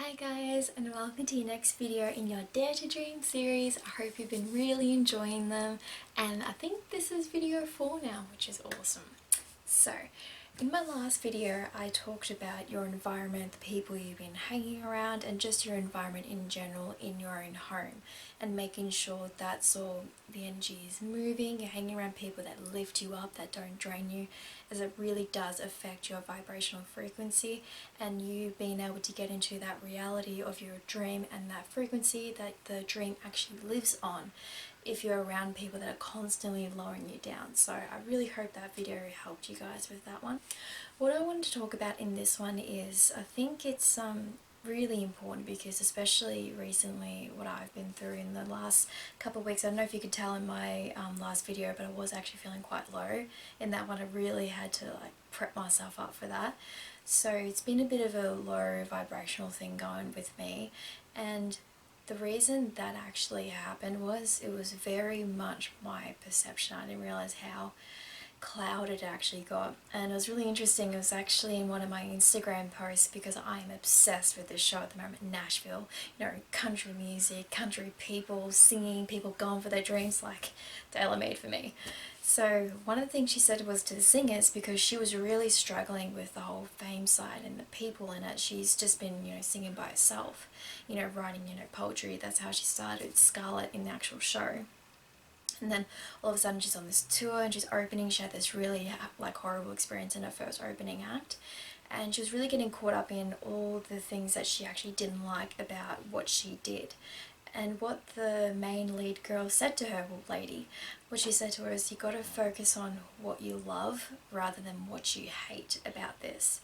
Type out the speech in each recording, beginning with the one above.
Hi guys, and welcome to your next video in your Dare to Dream series. I hope you've been really enjoying them, and I think this is video 4 now, which is awesome. So, in my last video I talked about your environment, the people you've been hanging around, and just your environment in general in your own home, and making sure that's all the energy is moving, you're hanging around people that lift you up, that don't drain you, as it really does affect your vibrational frequency, and you being able to get into that reality of your dream and that frequency that the dream actually lives on if you're around people that are constantly lowering you down. So I really hope that video helped you guys with that one. What I wanted to talk about in this one is, I think it's really important because especially recently what I've been through in the last couple of weeks, I don't know if you could tell in my last video, but I was actually feeling quite low in that one. I really had to prep myself up for that. So it's been a bit of a low vibrational thing going with me, and the reason that actually happened was it was very much my perception. I didn't realize how clouded it actually got, and it was really interesting. It was actually in one of my Instagram posts because I am obsessed with this show at the moment, Nashville. You know, country music, country people singing, people going for their dreams, like tailor-made for me. So one of the things she said was to the singers, because she was really struggling with the whole fame side and the people in it. She's just been, singing by herself, writing, poetry. That's how she started Scarlett in the actual show. And then all of a sudden she's on this tour and she's opening. She had this really horrible experience in her first opening act, and she was really getting caught up in all the things that she actually didn't like about what she did. And what the main lead girl said to her, well, lady, what she said to her is, you got to focus on what you love rather than what you hate about this.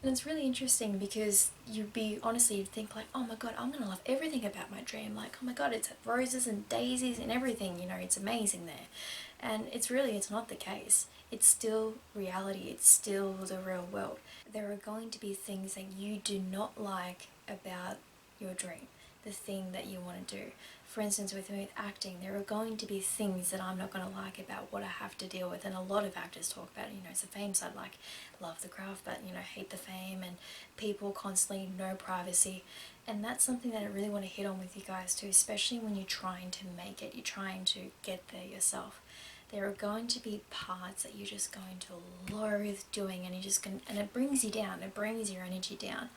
And it's really interesting because you'd think like, oh my god, I'm gonna love everything about my dream. Like, oh my god, it's roses and daisies and everything, it's amazing there. And it's not the case. It's still reality, it's still the real world. There are going to be things that you do not like about your dream, the thing that you want to do. For instance, with me with acting, there are going to be things that I'm not going to like about what I have to deal with, and a lot of actors talk about it. It's the fame side, like love the craft but hate the fame, and people constantly no privacy. And that's something that I really want to hit on with you guys too, especially when you're trying to make it, you're trying to get there yourself. There are going to be parts that you're just going to loathe doing, and and it brings you down, it brings your energy down.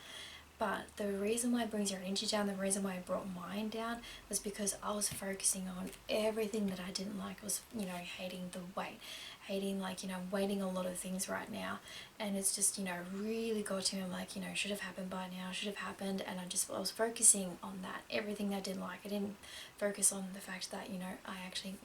But the reason why it brings your energy down, the reason why I brought mine down, was because I was focusing on everything that I didn't like. I was, hating the weight, hating I'm waiting a lot of things right now, and it's just, really got to me. I'm like, should have happened by now, should have happened, and I was focusing on that, everything that I didn't like. I didn't focus on the fact that, I actually,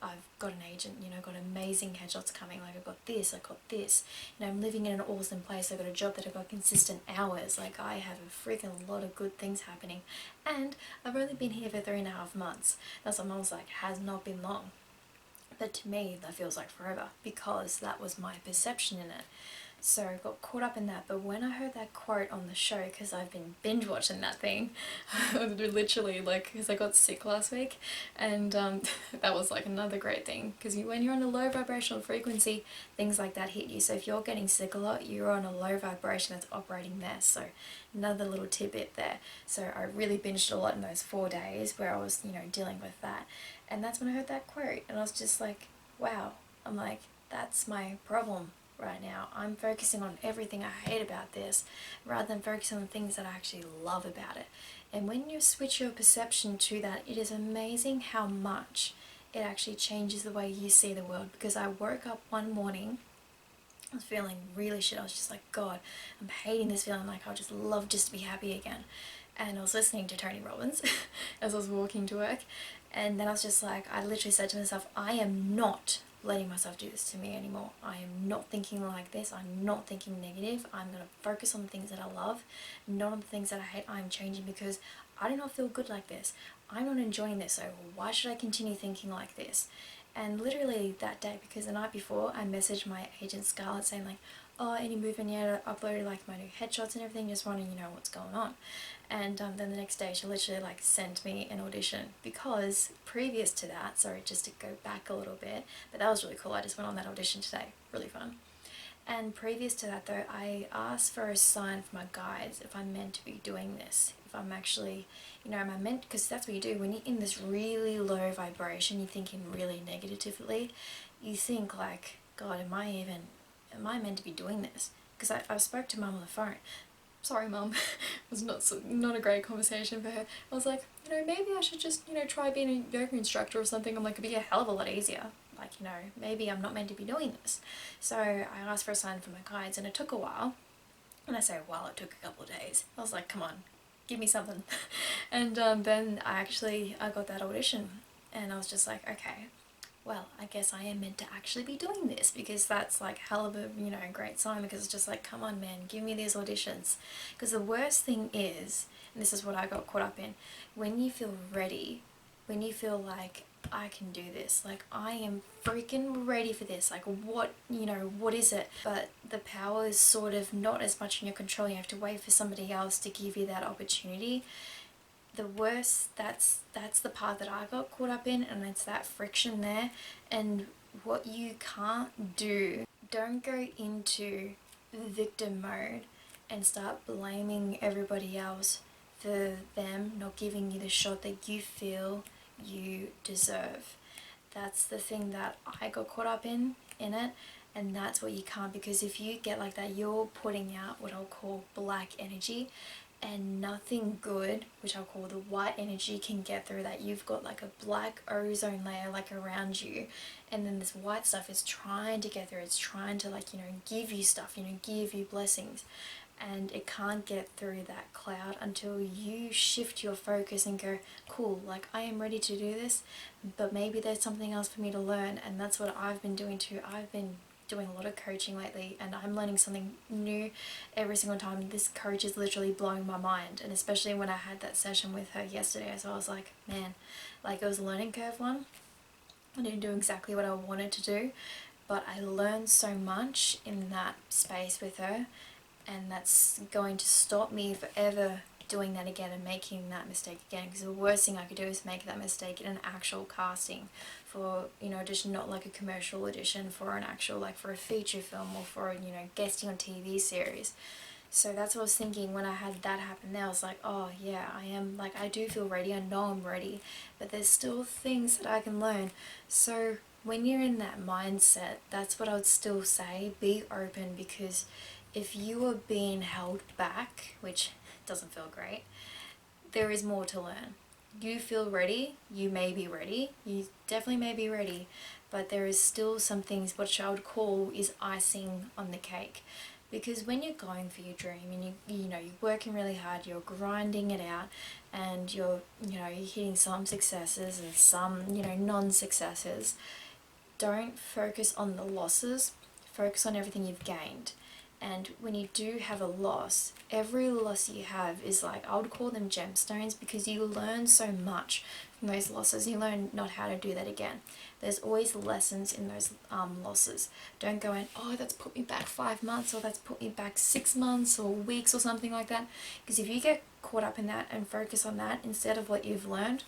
I've got an agent, got amazing headshots coming, like I've got this, I'm living in an awesome place, I've got a job that I've got consistent hours, like I have a freaking lot of good things happening, and I've only been here for 3.5 months. That's what Mom's like, has not been long. But to me, that feels like forever, because that was my perception in it. So I got caught up in that. But when I heard that quote on the show, because I've been binge watching that thing, literally, because I got sick last week, and that was another great thing, because when you're on a low vibrational frequency, things like that hit you. So if you're getting sick a lot, you're on a low vibration that's operating there. So another little tidbit there. So I really binged a lot in those 4 days where I was, dealing with that. And that's when I heard that quote, and I was just like, wow. I'm like, that's my problem right now. I'm focusing on everything I hate about this rather than focusing on the things that I actually love about it. And when you switch your perception to that, it is amazing how much it actually changes the way you see the world. Because I woke up one morning, I was feeling really shit. I was just like, God, I'm hating this feeling. Like, I just love just to be happy again. And I was listening to Tony Robbins as I was walking to work. And then I was just like, I literally said to myself, I am not letting myself do this to me anymore. I am not thinking like this. I'm not thinking negative. I'm going to focus on the things that I love, not on the things that I hate. I'm changing because I do not feel good like this. I'm not enjoying this, so why should I continue thinking like this? And literally that day, because the night before I messaged my agent Scarlett saying like, oh, any movement yet? I uploaded my new headshots and everything, just wanting what's going on. And then the next day she literally sent me an audition, because previous to that, sorry, just to go back a little bit, but that was really cool. I just went on that audition today, really fun. And previous to that though, I asked for a sign from my guides if I'm meant to be doing this. If I'm actually, am I meant, because that's what you do when you're in this really low vibration, you're thinking really negatively, you think like, God, am I meant to be doing this? Because I spoke to Mum on the phone. Sorry Mum, it was not a great conversation for her. I was like, maybe I should just, try being a yoga instructor or something. I'm like, it'd be a hell of a lot easier. Like, maybe I'm not meant to be doing this. So I asked for a sign from my guides and it took a while. And I say a while, it took a couple of days. I was like, come on, give me something. And then I got that audition and I was just like, okay, well, I guess I am meant to actually be doing this, because that's like hell of a, great sign, because it's just like, come on man, give me these auditions. Because the worst thing is, and this is what I got caught up in, when you feel ready, when you feel like, I can do this, like I am freaking ready for this, like what is it? But the power is sort of not as much in your control. You have to wait for somebody else to give you that opportunity. The worst, that's the part that I got caught up in, and it's that friction there. And what you can't do, don't go into victim mode and start blaming everybody else for them not giving you the shot that you feel you deserve. That's the thing that I got caught up in it. And that's what you can't, because if you get like that, you're putting out what I'll call black energy, and nothing good, which I'll call the white energy, can get through that. You've got like a black ozone layer like around you, and then this white stuff is trying to get through. It's trying to like, give you stuff, give you blessings, and it can't get through that cloud until you shift your focus and go, cool, like I am ready to do this, but maybe there's something else for me to learn. And that's what I've been doing too. I've been doing a lot of coaching lately, and I'm learning something new every single time. This coach is literally blowing my mind, and especially when I had that session with her yesterday. So I was like, man, like it was a learning curve one. I didn't do exactly what I wanted to do, but I learned so much in that space with her, and that's going to stop me forever doing that again and making that mistake again, because the worst thing I could do is make that mistake in an actual casting for, audition, not like a commercial audition, for an actual, like for a feature film or for, guesting on TV series. So that's what I was thinking when I had that happen there. I was like, oh yeah, I am, like I do feel ready, I know I'm ready, but there's still things that I can learn. So when you're in that mindset, that's what I would still say, be open, because if you are being held back, which doesn't feel great, there is more to learn. You feel ready, you may be ready, you definitely may be ready, but there is still some things which I would call is icing on the cake. Because when you're going for your dream and you're working really hard, you're grinding it out, and you're hitting some successes and some non-successes, don't focus on the losses, focus on everything you've gained. And when you do have a loss, every loss you have is like, I would call them gemstones, because you learn so much from those losses. You learn not how to do that again. There's always lessons in those losses. Don't go in, oh, that's put me back 5 months, or that's put me back 6 months or weeks or something like that. Because if you get caught up in that and focus on that instead of what you've learned,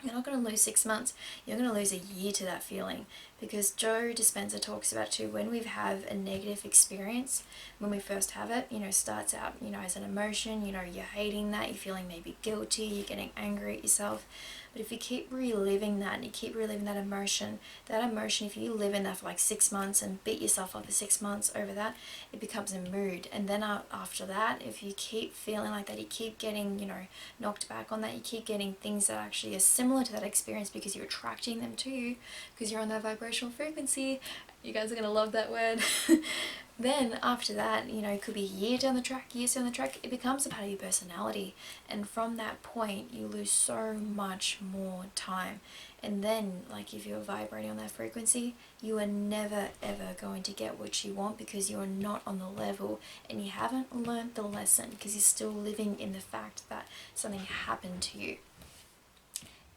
you're not going to lose 6 months, you're going to lose a year to that feeling. Because Joe Dispenza talks about too, when we have a negative experience, when we first have it, starts out, as an emotion, you're hating that, you're feeling maybe guilty, you're getting angry at yourself. But if you keep reliving that and you keep reliving that emotion, if you live in that for like 6 months and beat yourself up for 6 months over that, it becomes a mood. And then after that, if you keep feeling like that, you keep getting, knocked back on that, you keep getting things that actually are similar to that experience, because you're attracting them to you, because you're on that vibrational frequency. You guys are going to love that word. Then after that, it could be years down the track, it becomes a part of your personality. And from that point, you lose so much more time. And then, like, if you're vibrating on that frequency, you are never ever going to get what you want, because you are not on the level and you haven't learned the lesson, because you're still living in the fact that something happened to you.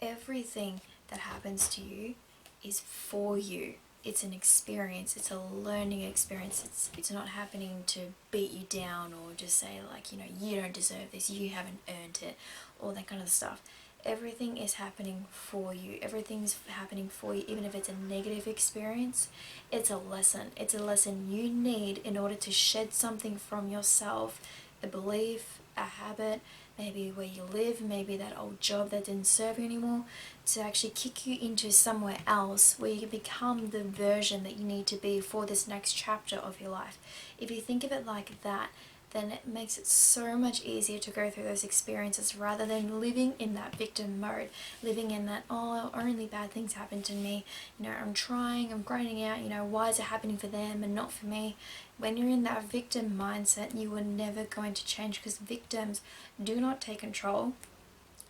Everything that happens to you is for you. It's an experience, it's a learning experience. It's not happening to beat you down or just say like, you don't deserve this, you haven't earned it, all that kind of stuff. Everything is happening for you. Everything's happening for you. Even if it's a negative experience, it's a lesson. It's a lesson you need in order to shed something from yourself, a belief, a habit, maybe where you live, maybe that old job that didn't serve you anymore, to actually kick you into somewhere else where you can become the version that you need to be for this next chapter of your life. If you think of it like that, then it makes it so much easier to go through those experiences rather than living in that victim mode, living in that, oh, only bad things happen to me, I'm trying, I'm grinding out, why is it happening for them and not for me? When you're in that victim mindset, you are never going to change, because victims do not take control.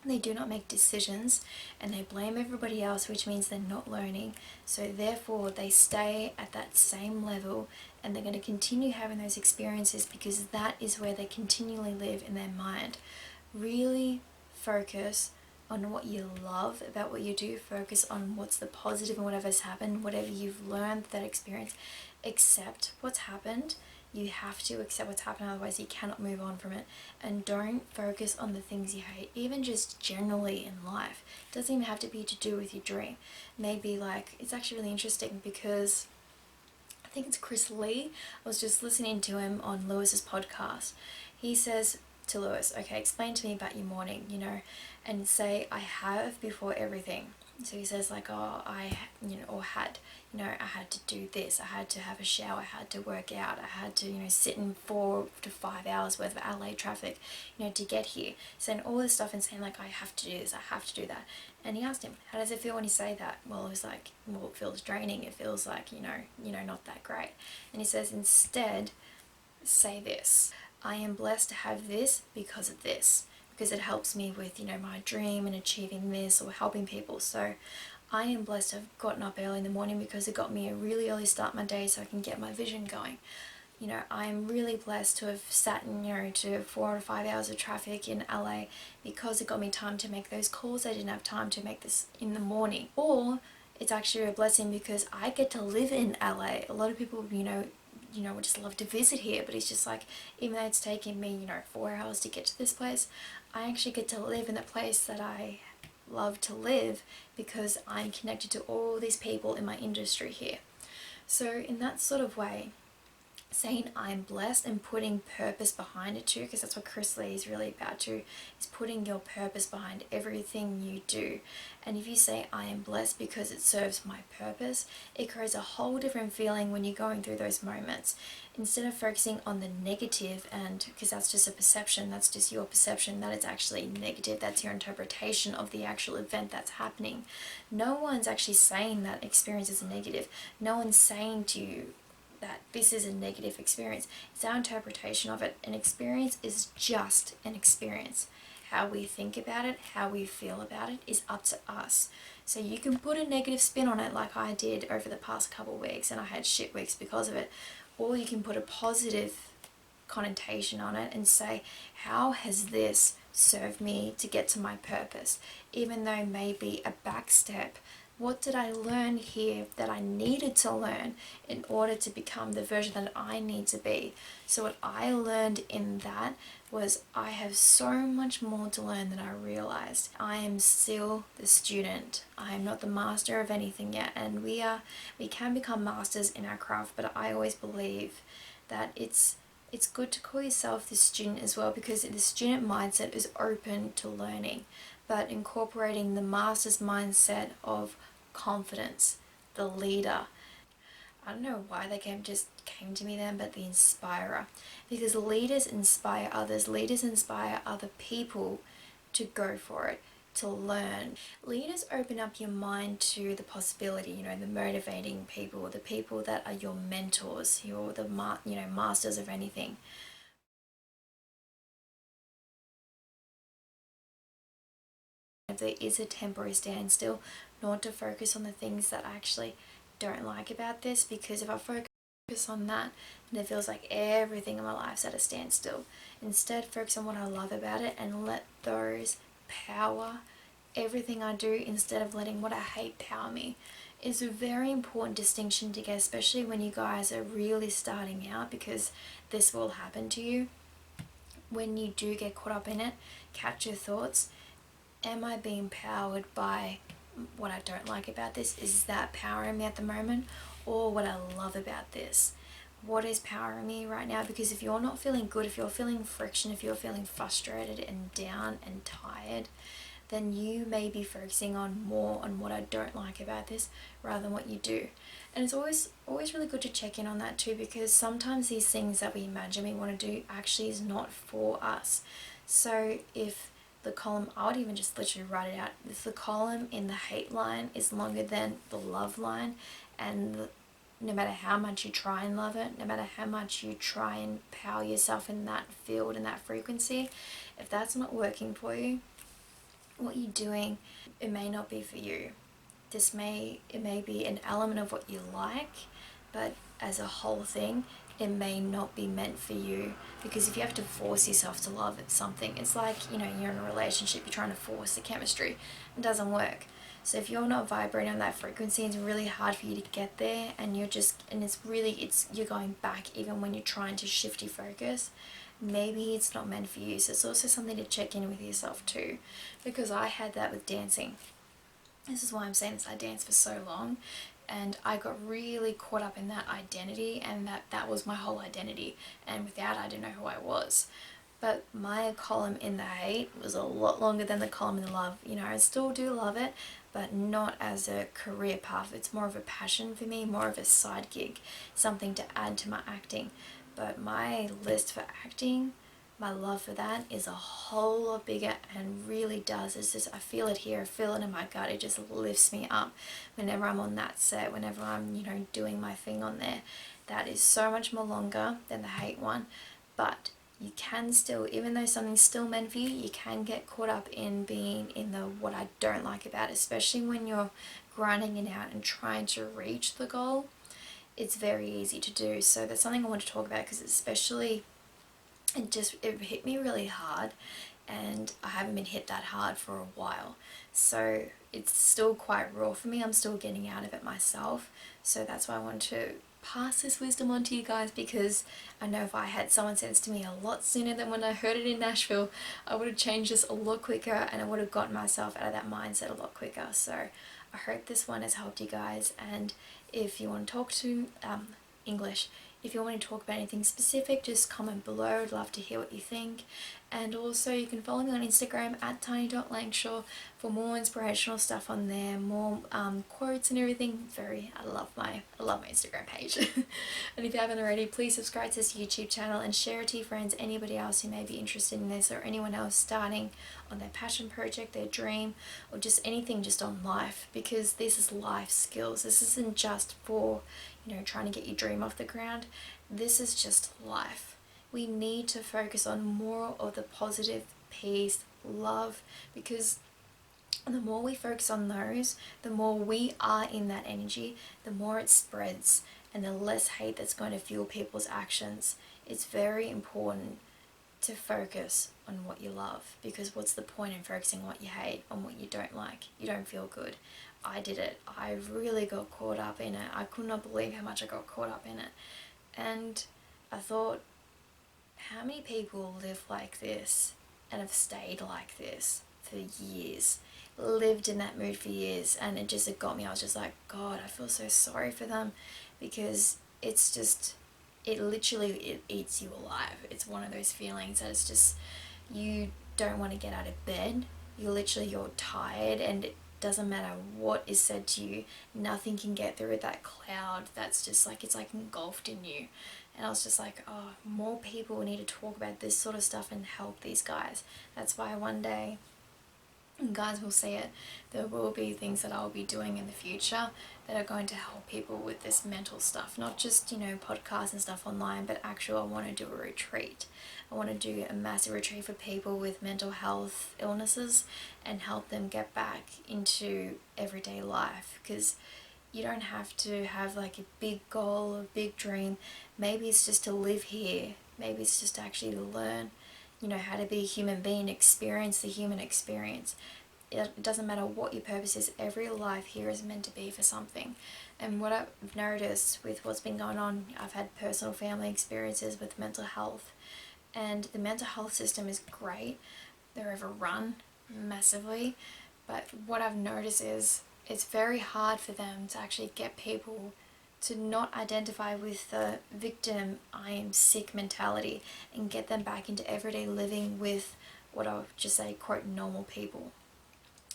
They do not make decisions, and they blame everybody else, which means they're not learning. So therefore they stay at that same level, and they're going to continue having those experiences because that is where they continually live in their mind. Really focus on what you love about what you do. Focus on what's the positive in whatever's happened, whatever you've learned, that experience. Accept what's happened. You have to accept what's happened, otherwise you cannot move on from it. And don't focus on the things you hate, even just generally in life. It doesn't even have to be to do with your dream. Maybe it's actually really interesting because I think it's Chris Lee. I was just listening to him on Lewis's podcast. He says to Lewis, okay, explain to me about your morning, and say, I have before everything. So he says I had to do this, I had to have a shower, I had to work out, I had to, sit in 4 to 5 hours worth of LA traffic, to get here. Saying all this stuff and saying I have to do this, I have to do that. And he asked him, how does it feel when you say that? Well, it was it feels draining, it feels not that great. And he says, instead, say this, I am blessed to have this because of this, because it helps me with, my dream and achieving this or helping people. So I am blessed to have gotten up early in the morning because it got me a really early start my day so I can get my vision going. I'm really blessed to have sat in, to 4 or 5 hours of traffic in LA because it got me time to make those calls I didn't have time to make this in the morning. Or it's actually a blessing because I get to live in LA. A lot of people, would just love to visit here, but it's just even though it's taking me, 4 hours to get to this place, I actually get to live in the place that I love to live because I'm connected to all these people in my industry here. So in that sort of way, saying I'm blessed and putting purpose behind it too, because that's what Chris Lee is really about too, is putting your purpose behind everything you do. And if you say I am blessed because it serves my purpose, it creates a whole different feeling when you're going through those moments. Instead of focusing on the negative, and because that's just a perception, that's just your perception that it's actually negative, that's your interpretation of the actual event that's happening. No one's actually saying that experience is a negative. No one's saying to you that this is a negative experience. It's our interpretation of it. An experience is just an experience. How we think about it, how we feel about it is up to us. So you can put a negative spin on it like I did over the past couple of weeks, and I had shit weeks because of it. Or you can put a positive connotation on it and say, how has this served me to get to my purpose? Even though maybe a back step, what did I learn here that I needed to learn in order to become the version that I need to be? So what I learned in that was I have so much more to learn than I realized. I am still the student. I am not the master of anything yet, and we can become masters in our craft, but I always believe that it's good to call yourself the student as well, because the student mindset is open to learning, but incorporating the master's mindset of confidence, the leader. I don't know why they just came to me then, but the inspirer. Because leaders inspire others. Leaders inspire other people to go for it, to learn. Leaders open up your mind to the possibility, the motivating people, the people that are your mentors, you're the masters of anything. If there is a temporary standstill, not to focus on the things that I actually don't like about this, because if I focus on that, then it feels like everything in my life's at a standstill. Instead, focus on what I love about it and let those power everything I do instead of letting what I hate power me. It's a very important distinction to get, especially when you guys are really starting out, because this will happen to you. When you do get caught up in it, catch your thoughts. am I being powered by what I don't like about this? Is that powering me at the moment? Or what I love about this? What is powering me right now? Because if you're not feeling good, if you're feeling friction, if you're feeling frustrated and down and tired, then you may be focusing on more on what I don't like about this rather than what you do. And it's always really good to check in on that too, because sometimes these things that we imagine we want to do actually is not for us. So if the column, I would even just literally write it out, if the column in the hate line is longer than the love line, and no matter how much you try and love it, no matter how much you try and power yourself in that field and that frequency, if that's not working for you, what you're doing, it may not be for you. It may be an element of what you like, but as a whole thing, it may not be meant for you. Because if you have to force yourself to love something, it's like, you know, you're in a relationship, you're trying to force the chemistry, it doesn't work. So if you're not vibrating on that frequency, it's really hard for you to get there, and you're going back even when you're trying to shift your focus. Maybe it's not meant for you. So it's also something to check in with yourself too, because I had that with dancing. This is why I'm saying this. I danced for so long, and I got really caught up in that identity, and that was my whole identity, and without, I didn't know who I was. But my column in the hate was a lot longer than the column in the love. You know, I still do love it, but not as a career path. It's more of a passion for me, more of a side gig, something to add to my acting. But my list for acting, my love for that is a whole lot bigger, and really does. It's just, I feel it here, I feel it in my gut. It just lifts me up whenever I'm on that set, whenever I'm, you know, doing my thing on there. That is so much more longer than the hate one, but you can still, even though something's still meant for you, you can get caught up in being in the what I don't like about it, especially when you're grinding it out and trying to reach the goal. It's very easy to do. So that's something I want to talk about, because especially it hit me really hard, and I haven't been hit that hard for a while. So it's still quite raw for me. I'm still getting out of it myself. So that's why I want to pass this wisdom on to you guys, because I know if I had someone send this to me a lot sooner than when I heard it in Nashville, I would have changed this a lot quicker, and I would have gotten myself out of that mindset a lot quicker. So I hope this one has helped you guys, and if you want to talk to English, if you want me to talk about anything specific, just comment below. I'd love to hear what you think. And also you can follow me on Instagram at tiny.langshaw for more inspirational stuff on there, more quotes and everything. I love my Instagram page. And if you haven't already, please subscribe to this YouTube channel and share it to your friends, anybody else who may be interested in this, or anyone else starting on their passion project, their dream, or just anything just on life, because this is life skills. This isn't just for, you know, trying to get your dream off the ground. This is just life. We need to focus on more of the positive, peace, love, because the more we focus on those, the more we are in that energy, the more it spreads, and the less hate that's going to fuel people's actions. It's very important to focus on what you love, because what's the point in focusing on what you hate, on what you don't like? You don't feel good. I did it. I really got caught up in it. I could not believe how much I got caught up in it. And I thought, how many people live like this and have stayed like this for years, lived in that mood for years, and it got me. I was just like, God, I feel so sorry for them, because it's just, it eats you alive. It's one of those feelings that it's just, you don't want to get out of bed. You're tired, and it doesn't matter what is said to you, nothing can get through that cloud that's just like, it's like engulfed in you. And I was just like, oh, more people need to talk about this sort of stuff and help these guys. That's why one day, and guys will see it, there will be things that I'll be doing in the future that are going to help people with this mental stuff. Not just, you know, podcasts and stuff online, but actually I want to do a retreat. I want to do a massive retreat for people with mental health illnesses and help them get back into everyday life, because you don't have to have like a big goal or big dream. Maybe it's just to live here. Maybe it's just to actually learn, you know, how to be a human being, experience the human experience. It doesn't matter what your purpose is. Every life here is meant to be for something. And what I've noticed with what's been going on, I've had personal family experiences with mental health, and the mental health system is great. They're overrun. massively, but what I've noticed is it's very hard for them to actually get people to not identify with the victim I am sick mentality and get them back into everyday living with what I'll just say quote normal people.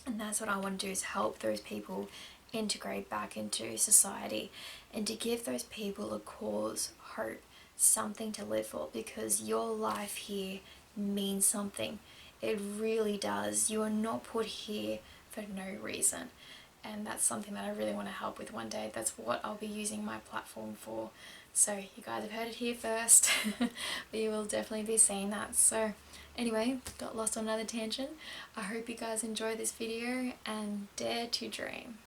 And that's what I want to do, is help those people integrate back into society and to give those people a cause, hope, something to live for, because your life here means something. It really does. You are not put here for no reason. And that's something that I really want to help with one day. That's what I'll be using my platform for. So you guys have heard it here first, but you will definitely be seeing that. So anyway, got lost on another tangent. I hope you guys enjoy this video and dare to dream.